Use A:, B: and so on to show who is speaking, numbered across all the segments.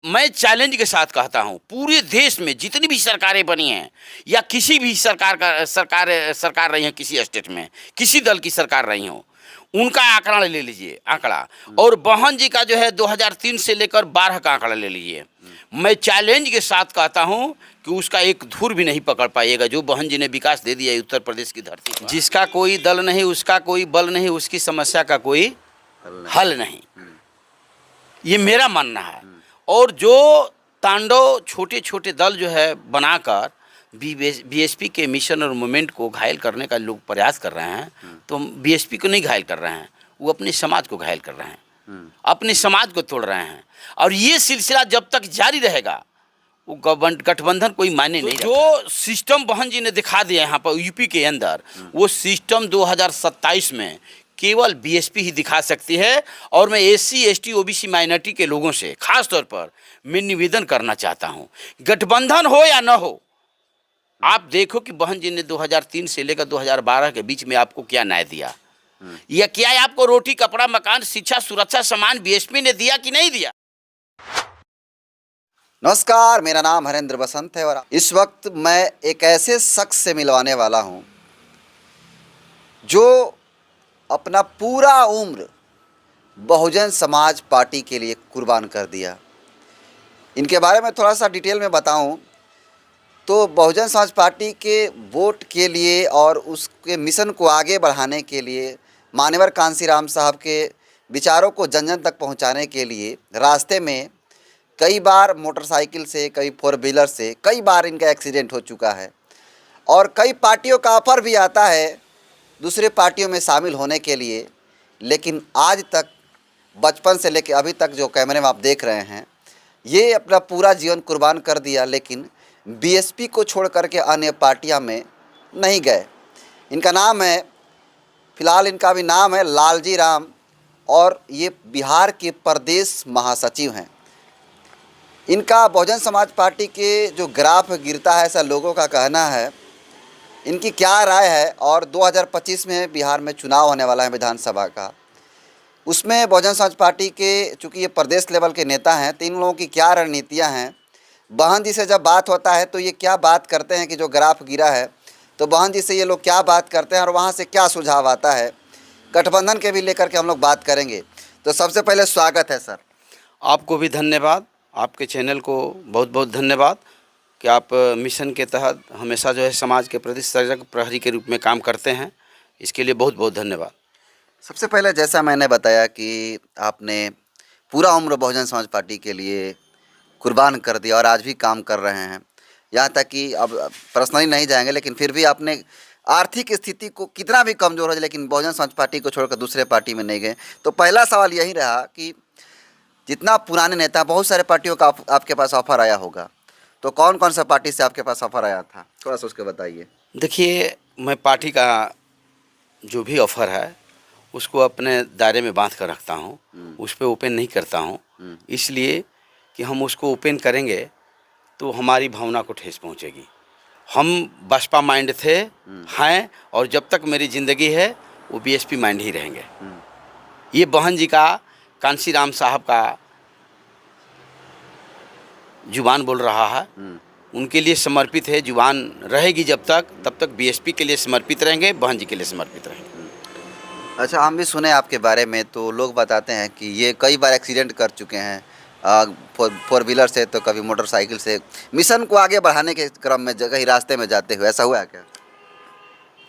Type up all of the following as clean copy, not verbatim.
A: मैं चैलेंज के साथ कहता हूं, पूरे देश में जितनी भी सरकारें बनी हैं या किसी भी सरकार रही है, किसी स्टेट में किसी दल की सरकार रही हो, उनका आंकड़ा ले लीजिए, आंकड़ा, और बहन जी का जो है 2003 से लेकर 12 का आंकड़ा ले लीजिए। मैं चैलेंज के साथ कहता हूं कि उसका एक धूर भी नहीं पकड़ पाइएगा जो बहन जी ने विकास दे दिया है उत्तर प्रदेश की धरती पर। जिसका कोई दल नहीं, उसका कोई बल नहीं, उसकी समस्या का कोई हल नहीं, ये मेरा मानना है। और जो तांडव छोटे छोटे दल जो है बनाकर बीएसपी के मिशन और मूवमेंट को घायल करने का लोग प्रयास कर रहे हैं, तो बीएसपी को नहीं घायल कर रहे हैं, वो अपने समाज को घायल कर रहे हैं, अपने समाज को तोड़ रहे हैं। और ये सिलसिला जब तक जारी रहेगा वो गठबंधन कोई मायने नहीं। जो सिस्टम बहन जी ने दिखा दिया यहाँ पर यूपी के अंदर, वो सिस्टम 2027 में केवल बीएसपी ही दिखा सकती है। और मैं एससी एसटी ओबीसी माइनॉरिटी के लोगों से खास तौर पर मैं निवेदन करना चाहता हूँ, गठबंधन हो या न हो, आप देखो कि बहन जी ने 2003 से लेकर 2012 के बीच में आपको क्या न्याय दिया, या क्या आपको रोटी कपड़ा मकान शिक्षा सुरक्षा सामान बीएसपी ने दिया कि नहीं दिया।
B: नमस्कार, मेरा नाम हरेंद्र बसंत है और इस वक्त मैं एक ऐसे शख्स से मिलवाने वाला हूं जो अपना पूरा उम्र बहुजन समाज पार्टी के लिए कुर्बान कर दिया। इनके बारे में थोड़ा सा डिटेल में बताऊं तो बहुजन समाज पार्टी के वोट के लिए और उसके मिशन को आगे बढ़ाने के लिए, मान्यवर कांसीराम साहब के विचारों को जन जन तक पहुंचाने के लिए रास्ते में कई बार मोटरसाइकिल से, कई फोर व्हीलर से कई बार इनका एक्सीडेंट हो चुका है। और कई पार्टियों का ऑफर भी आता है दूसरे पार्टियों में शामिल होने के लिए, लेकिन आज तक बचपन से लेकर अभी तक जो कैमरे में आप देख रहे हैं, ये अपना पूरा जीवन कुर्बान कर दिया, लेकिन बीएसपी को छोड़ करके अन्य पार्टियां में नहीं गए। इनका नाम है, फिलहाल इनका भी नाम है लालजी राम, और ये बिहार के प्रदेश महासचिव हैं। इनका बहुजन समाज पार्टी के जो ग्राफ गिरता है ऐसा लोगों का कहना है। इनकी क्या राय है, और 2025 में बिहार में चुनाव होने वाला है विधानसभा का, उसमें बहुजन समाज पार्टी के, चूँकि ये प्रदेश लेवल के नेता हैं, तो इन लोगों की क्या रणनीतियां हैं। बहन जी से जब बात होता है तो ये क्या बात करते हैं कि जो ग्राफ गिरा है, तो बहन जी से ये लोग क्या बात करते हैं और वहाँ से क्या सुझाव आता है। गठबंधन के भी लेकर के हम लोग बात करेंगे। तो सबसे पहले स्वागत है सर।
A: आपको भी धन्यवाद, आपके चैनल को बहुत बहुत धन्यवाद कि आप मिशन के तहत हमेशा जो है समाज के प्रति सजग प्रहरी के रूप में काम करते हैं, इसके लिए बहुत बहुत धन्यवाद।
B: सबसे पहले जैसा मैंने बताया कि आपने पूरा उम्र बहुजन समाज पार्टी के लिए कुर्बान कर दिया और आज भी काम कर रहे हैं, यहाँ तक कि अब पर्सनली नहीं जाएंगे, लेकिन फिर भी आपने आर्थिक स्थिति को कितना भी कमज़ोर हो जाए लेकिन बहुजन समाज पार्टी को छोड़कर दूसरे पार्टी में नहीं गए। तो पहला सवाल यही रहा कि जितना पुराने नेता, बहुत सारे पार्टियों का आपके पास ऑफर आया होगा, तो कौन कौन सा पार्टी से आपके पास ऑफर आया था, थोड़ा सा उसके बताइए।
A: देखिए, मैं पार्टी का जो भी ऑफ़र है उसको अपने दायरे में बांध कर रखता हूँ, उस पर ओपन नहीं करता हूँ, इसलिए कि हम उसको ओपन करेंगे तो हमारी भावना को ठेस पहुँचेगी। हम बसपा माइंड थे, हैं, और जब तक मेरी ज़िंदगी है वो बीएसपी माइंड ही रहेंगे। ये बहन जी का, कांसीराम साहब का जुबान बोल रहा है, उनके लिए समर्पित है, जुबान रहेगी जब तक, तब तक बीएसपी के लिए समर्पित रहेंगे, बहन जी के लिए समर्पित रहेंगे।
B: अच्छा, हम भी सुने आपके बारे में, तो लोग बताते हैं कि ये कई बार एक्सीडेंट कर चुके हैं, फोर व्हीलर से तो कभी मोटरसाइकिल से, मिशन को आगे बढ़ाने के क्रम में कहीं रास्ते में जाते हुए, ऐसा हुआ है क्या?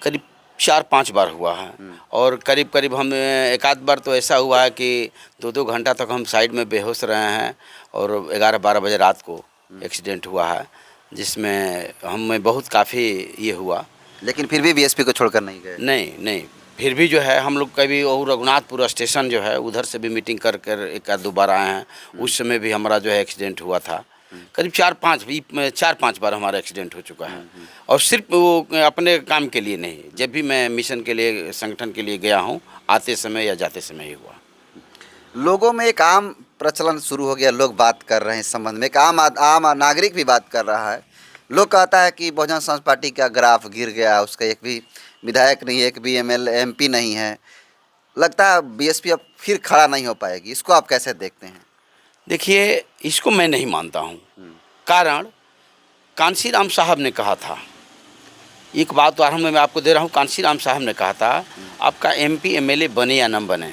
A: करीब 4-5 बार हुआ है, और करीब करीब हम एक आध बार तो ऐसा हुआ है कि 2-2 घंटा तक हम साइड में बेहोश रहे हैं, और 11-12 बजे रात को एक्सीडेंट हुआ है, जिसमें हमें बहुत काफ़ी ये हुआ।
B: लेकिन फिर भी बीएसपी को छोड़कर नहीं गए?
A: नहीं, फिर भी जो है हम लोग कभी और रघुनाथपुर स्टेशन जो है उधर से भी मीटिंग कर कर एक आध 2 बार आए हैं, उस समय भी हमारा जो है एक्सीडेंट हुआ था। करीब 4-5 बार हमारा एक्सीडेंट हो चुका है, और सिर्फ वो अपने काम के लिए नहीं, जब भी मैं मिशन के लिए, संगठन के लिए गया हूँ, आते समय या जाते समय ही हुआ।
B: लोगों में एक आम प्रचलन शुरू हो गया, लोग बात कर रहे हैं इस संबंध में, एक आम नागरिक भी बात कर रहा है। लोग कहता है कि बहुजन समाज पार्टी का ग्राफ गिर गया, उसका एक भी विधायक नहीं, एक भी एमपी नहीं है, लगता है बीएसपी अब फिर खड़ा नहीं हो पाएगी, इसको आप कैसे देखते हैं?
A: देखिए, इसको मैं नहीं मानता हूँ। कारण कांशीराम साहब ने कहा था, एक बात उदाहरण में मैं आपको दे रहा हूँ। कांशीराम साहब ने कहा था, आपका MP MLA बने या न बने,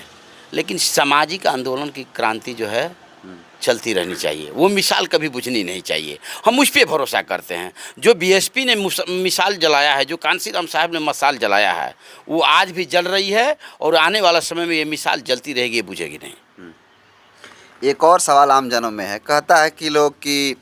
A: लेकिन सामाजिक आंदोलन की क्रांति जो है चलती रहनी चाहिए। वो मिसाल कभी बुझनी नहीं चाहिए। हम उस पर भरोसा करते हैं। जो BSP ने मिसाल जलाया है, जो कांशीराम साहब ने मसाल जलाया है, वो आज भी जल रही है और आने वाला समय में ये मिसाल जलती रहेगी, ये बुझेगी नहीं।
B: एक और सवाल आम जनों में है, कहता है कि लोग कि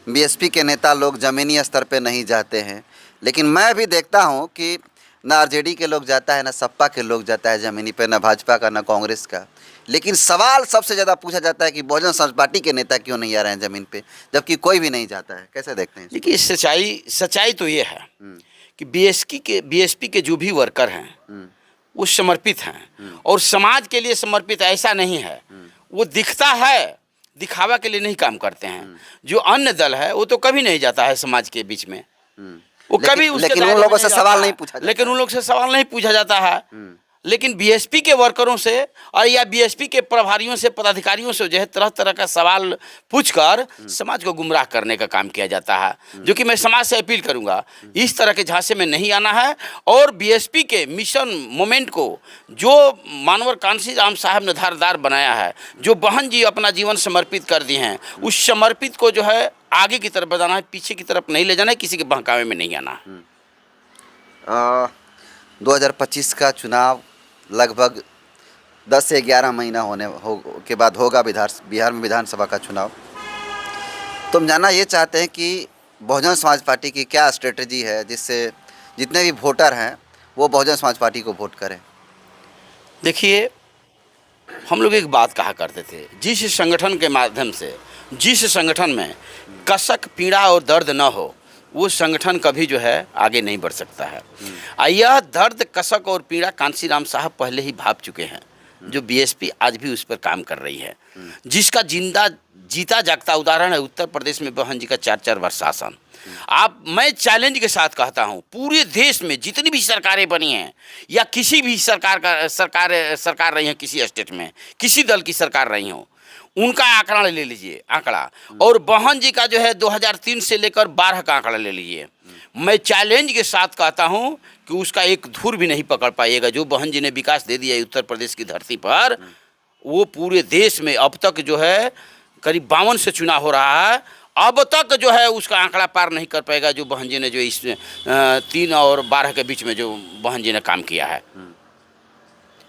B: BSP के नेता लोग ज़मीनी स्तर पे नहीं जाते हैं, लेकिन मैं भी देखता हूँ कि ना RJD के लोग जाता है, ना सपा के लोग जाता है ज़मीनी पे, ना भाजपा का, ना कांग्रेस का। लेकिन सवाल सबसे ज़्यादा पूछा जाता है कि बहुजन समाज पार्टी के नेता क्यों नहीं आ रहे हैं ज़मीन पे, जबकि कोई भी नहीं जाता है। कैसे देखते हैं?
A: देखिए, सच्चाई तो ये है कि BSP के जो भी वर्कर हैं वो समर्पित हैं, और समाज के लिए समर्पित ऐसा नहीं है। वो दिखता है, दिखावा के लिए नहीं काम करते हैं। जो अन्य दल है वो तो कभी नहीं जाता है समाज के बीच में, वो कभी उसके
B: लेकिन उन
A: दायरे में
B: लोगों से
A: नहीं
B: सवाल
A: जाता
B: नहीं
A: है।
B: पूछा जाता
A: लेकिन उन लोग से सवाल नहीं पूछा जाता है। लेकिन BSP के वर्करों से और या BSP के प्रभारियों से, पदाधिकारियों से जो है तरह तरह का सवाल पूछकर समाज को गुमराह करने का काम किया जाता है, जो कि मैं समाज से अपील करूंगा, इस तरह के झांसे में नहीं आना है। और BSP के मिशन मोमेंट को जो मानवर कांशीराम साहब ने धारदार बनाया है, जो बहन जी अपना जीवन समर्पित कर दिए हैं, उस समर्पित को जो है आगे की तरफ बढ़ाना है, पीछे की तरफ नहीं ले जाना है, किसी के बहकावे में नहीं आना है।
B: 2025 का चुनाव लगभग 10 से 11 महीना के बाद होगा। बिहार में विधानसभा का चुनाव। तुम जानना ये चाहते हैं कि बहुजन समाज पार्टी की क्या स्ट्रेटजी है जिससे जितने भी वोटर हैं वो बहुजन समाज पार्टी को वोट करें?
A: देखिए, हम लोग एक बात कहा करते थे, जिस संगठन के माध्यम से, जिस संगठन में कसक, पीड़ा और दर्द न हो, वो संगठन कभी जो है आगे नहीं बढ़ सकता है। यह दर्द, कसक और पीड़ा कांशीराम साहब पहले ही भाप चुके हैं, जो BSP आज भी उस पर काम कर रही है। जिसका जीता जागता उदाहरण है उत्तर प्रदेश में बहन जी का 4-4 वर्ष शासन। मैं चैलेंज के साथ कहता हूँ, पूरे देश में जितनी भी सरकारें बनी हैं या किसी भी सरकार रही है, किसी स्टेट में किसी दल की सरकार रही हो, उनका आंकड़ा ले लीजिए, आंकड़ा, और बहन जी का जो है 2003 से लेकर 12 का आंकड़ा ले लीजिए। मैं चैलेंज के साथ कहता हूं कि उसका एक धूर भी नहीं पकड़ पाइएगा। जो बहन जी ने विकास दे दिया है उत्तर प्रदेश की धरती पर, वो पूरे देश में अब तक जो है करीब 52 से चुनाव हो रहा है, अब तक जो है उसका आंकड़ा पार नहीं कर पाएगा, जो बहन जी ने जो इस 3 और 12 के बीच में जो बहन जी ने काम किया है।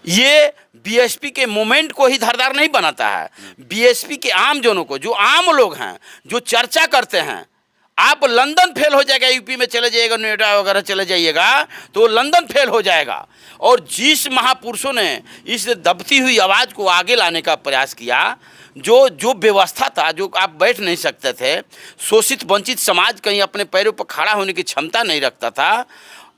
A: ये BSP के मोमेंट को ही धारदार नहीं बनाता है। BSP के आम जनों को, जो आम लोग हैं, जो चर्चा करते हैं, आप लंदन फेल हो जाएगा, यूपी में चले जाइएगा, नोएडा वगैरह चले जाइएगा तो लंदन फेल हो जाएगा। और जिस महापुरुषों ने इस दबती हुई आवाज़ को आगे लाने का प्रयास किया, जो व्यवस्था था, जो आप बैठ नहीं सकते थे, शोषित वंचित समाज कहीं अपने पैरों पर खड़ा होने की क्षमता नहीं रखता था,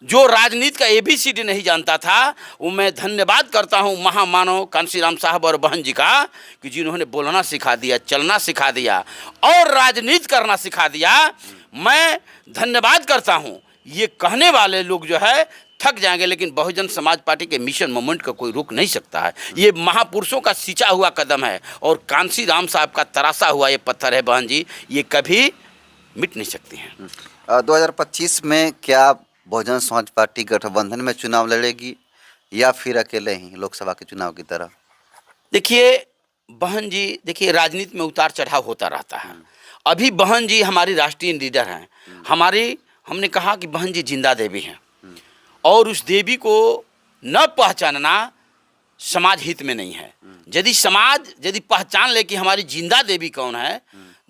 A: जो राजनीति का ABCD नहीं जानता था, वो मैं धन्यवाद करता हूँ महामानव कांशीराम साहब और बहन जी का, कि जिन्होंने बोलना सिखा दिया, चलना सिखा दिया और राजनीति करना सिखा दिया। मैं धन्यवाद करता हूँ। ये कहने वाले लोग जो है थक जाएंगे, लेकिन बहुजन समाज पार्टी के मिशन मोमेंट को कोई रोक नहीं सकता है। ये महापुरुषों का सिंचा हुआ कदम है और कांशीराम साहब का तराशा हुआ ये पत्थर है बहन जी, ये कभी मिट नहीं सकती हैं।
B: 2025 में क्या बहुजन समाज पार्टी गठबंधन में चुनाव लड़ेगी या फिर अकेले ही लोकसभा के चुनाव की तरह?
A: देखिए बहन जी, देखिए राजनीति में उतार चढ़ाव होता रहता है। अभी बहन जी हमारी राष्ट्रीय लीडर हैं। हमने कहा कि बहन जी जिंदा देवी हैं, और उस देवी को न पहचानना समाज हित में नहीं है। यदि पहचान ले कि हमारी जिंदा देवी कौन है,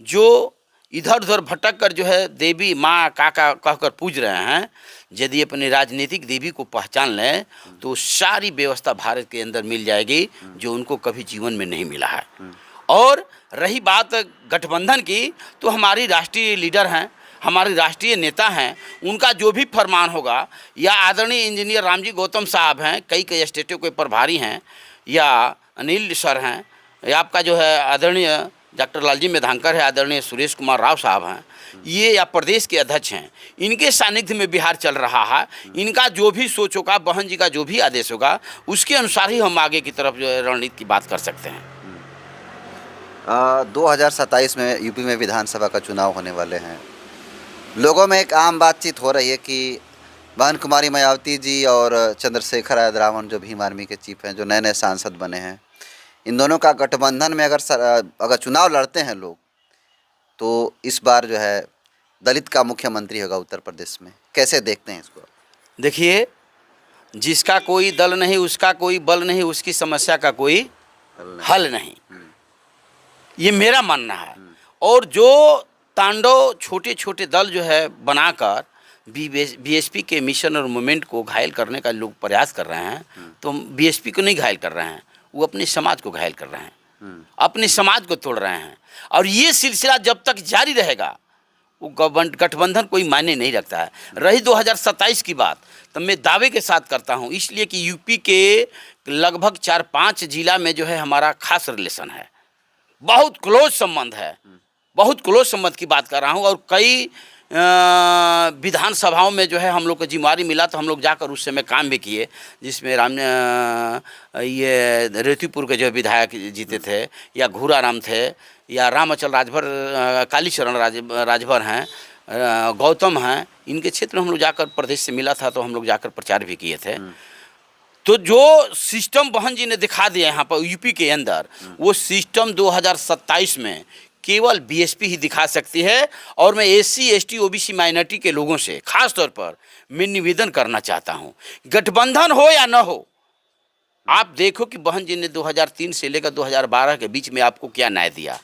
A: जो इधर उधर भटक कर जो है देवी माँ काका कहकर पूज रहे हैं, यदि अपनी राजनीतिक देवी को पहचान लें तो सारी व्यवस्था भारत के अंदर मिल जाएगी, जो उनको कभी जीवन में नहीं मिला है। और रही बात गठबंधन की, तो हमारी राष्ट्रीय लीडर हैं, हमारे राष्ट्रीय नेता हैं, उनका जो भी फरमान होगा, या आदरणीय इंजीनियर रामजी गौतम साहब हैं, कई स्टेटों के प्रभारी हैं, या अनिल सर हैं, या आपका जो है आदरणीय डॉक्टर लालजी मेधांकर है, आदरणीय सुरेश कुमार राव साहब हैं, ये या प्रदेश के अध्यक्ष हैं, इनके सानिध्य में बिहार चल रहा है। इनका जो भी सोच होगा, बहन जी का जो भी आदेश होगा, उसके अनुसार ही हम आगे की तरफ जो है रणनीति की बात कर सकते हैं।
B: 2027 में यूपी में विधानसभा का चुनाव होने वाले हैं। लोगों में एक आम बातचीत हो रही है कि बहन कुमारी मायावती जी और चंद्रशेखर आजाद रावण जो भीम आर्मी के चीफ हैं, जो नए नए सांसद बने हैं, इन दोनों का गठबंधन में अगर चुनाव लड़ते हैं लोग, तो इस बार जो है दलित का मुख्यमंत्री होगा उत्तर प्रदेश में। कैसे देखते हैं इसको?
A: देखिए, जिसका कोई दल नहीं, उसका कोई बल नहीं, उसकी समस्या का कोई हल नहीं, ये मेरा मानना है। और जो तांडव छोटे छोटे दल जो है बनाकर बीएसपी के मिशन और मूवमेंट को घायल करने का लोग प्रयास कर रहे हैं, तो बीएसपी को नहीं घायल कर रहे हैं, वो अपने समाज को घायल कर रहे हैं, अपने समाज को तोड़ रहे हैं। और ये सिलसिला जब तक जारी रहेगा, वो गठबंधन कोई मायने नहीं रखता है। रही 2027 की बात, तो मैं दावे के साथ करता हूँ, इसलिए कि यूपी के लगभग 4-5 जिला में जो है हमारा खास रिलेशन है, बहुत क्लोज संबंध है, बहुत क्लोज संबंध की बात कर रहा हूँ। और कई विधानसभाओं में जो है हम लोग को जिम्मेवारी मिला, तो हम लोग जाकर उस समय काम भी किए, जिसमें ये रेतीपुर के जो विधायक जीते थे, या घूराराम थे, या रामअचल राजभर, कालीचरण राजभर हैं, गौतम हैं, इनके क्षेत्र में हम लोग जाकर प्रदेश से मिला था, तो हम लोग जाकर प्रचार भी किए थे। तो जो सिस्टम बहन जी ने दिखा दिया यहाँ पर यूपी के अंदर, वो सिस्टम 2027 में केवल बीएसपी ही दिखा सकती है। और मैं एससी एसटी ओबीसी माइनॉरिटी के लोगों से खास तौर पर मैं निवेदन करना चाहता हूँ, गठबंधन हो या न हो, आप देखो कि बहन जी ने 2003 से लेकर 2012 के बीच में आपको क्या न्याय दिया,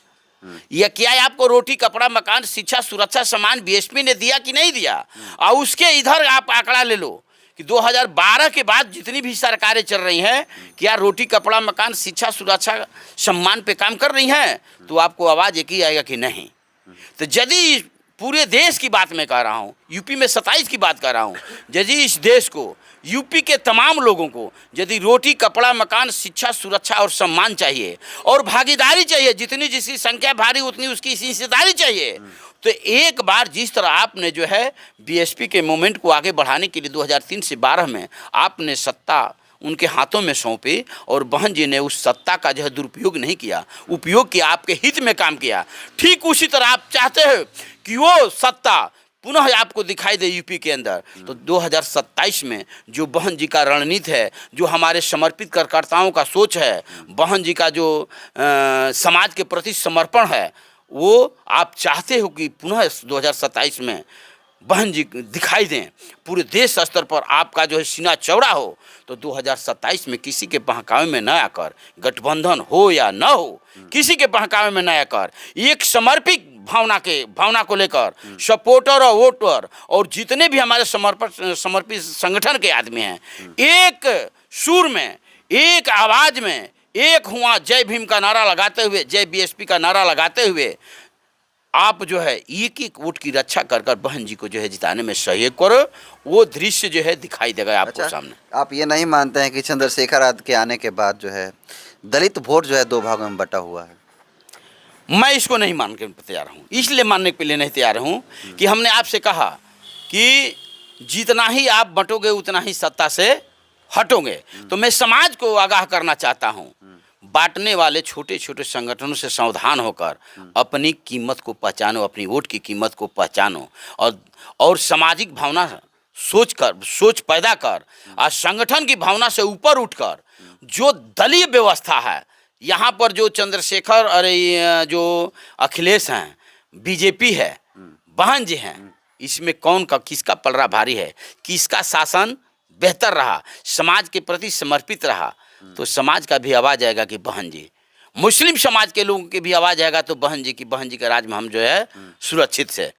A: या क्या आपको रोटी कपड़ा मकान शिक्षा सुरक्षा सामान बीएसपी ने दिया कि नहीं दिया। और उसके इधर आप आंकड़ा ले लो कि 2012 के बाद जितनी भी सरकारें चल रही हैं, क्या रोटी कपड़ा मकान शिक्षा सुरक्षा सम्मान पे काम कर रही हैं, तो आपको आवाज़ एक ही आएगा कि नहीं। तो यदि पूरे देश की बात मैं कह रहा हूँ, यूपी में 27 की बात कर रहा हूँ, यदि इस देश को, यूपी के तमाम लोगों को यदि रोटी कपड़ा मकान शिक्षा सुरक्षा और सम्मान चाहिए और भागीदारी चाहिए, जितनी जिसकी संख्या भारी उतनी उसकी हिस्सेदारी चाहिए, तो एक बार जिस तरह आपने जो है बीएसपी के मूवमेंट को आगे बढ़ाने के लिए 2003 से 12 में आपने सत्ता उनके हाथों में सौंपी, और बहन जी ने उस सत्ता का जो है दुरुपयोग नहीं किया, उपयोग किया, आपके हित में काम किया। ठीक उसी तरह आप चाहते हैं कि वो सत्ता पुनः आपको दिखाई दे यूपी के अंदर, तो 2027 में जो बहन जी का रणनीति है, जो हमारे समर्पित कार्यकर्ताओं का सोच है, बहन जी का जो समाज के प्रति समर्पण है, वो आप चाहते हो कि पुनः 2027 में बहन जी दिखाई दें, पूरे देश स्तर पर आपका जो है सीना चौड़ा हो, तो 2027 में किसी के बहकावे में न आकर, गठबंधन हो या न हो, किसी के बहकावे में न आकर, एक समर्पित भावना को लेकर सपोर्टर और वोटर और जितने भी हमारे समर्पित संगठन के आदमी हैं, एक सुर में, एक आवाज़ में, एक हुआ जय भीम का नारा लगाते हुए, जय बीएसपी का नारा लगाते हुए, आप जो है एक एक वोट की रक्षा कर कर बहन जी को जो है जिताने में सहयोग करो, वो दृश्य जो है दिखाई देगा आपको सामने।
B: आप ये नहीं मानते हैं कि चंद्रशेखर आजाद के आने के बाद जो है दलित वोट जो है 2 भागों में बटा हुआ है?
A: मैं इसको नहीं मान के तैयार हूँ, इसलिए मानने के लिए नहीं तैयार हूँ कि हमने आपसे कहा कि जितना ही आप बटोगे उतना ही सत्ता से हटोगे। तो मैं समाज को आगाह करना चाहता हूँ, बांटने वाले छोटे छोटे संगठनों से सावधान होकर अपनी कीमत को पहचानो, अपनी वोट की कीमत को पहचानो, और सामाजिक भावना सोच पैदा कर, और संगठन की भावना से ऊपर उठकर जो दलीय व्यवस्था है, यहाँ पर जो चंद्रशेखर और जो अखिलेश हैं, बीजेपी है, बहन जी हैं, इसमें कौन का किसका पलड़ा भारी है, किसका शासन बेहतर रहा, समाज के प्रति समर्पित रहा, तो समाज का भी आवाज़ आएगा कि बहन जी, मुस्लिम समाज के लोगों की भी आवाज़ आएगा तो बहन जी का राज में हम जो है सुरक्षित से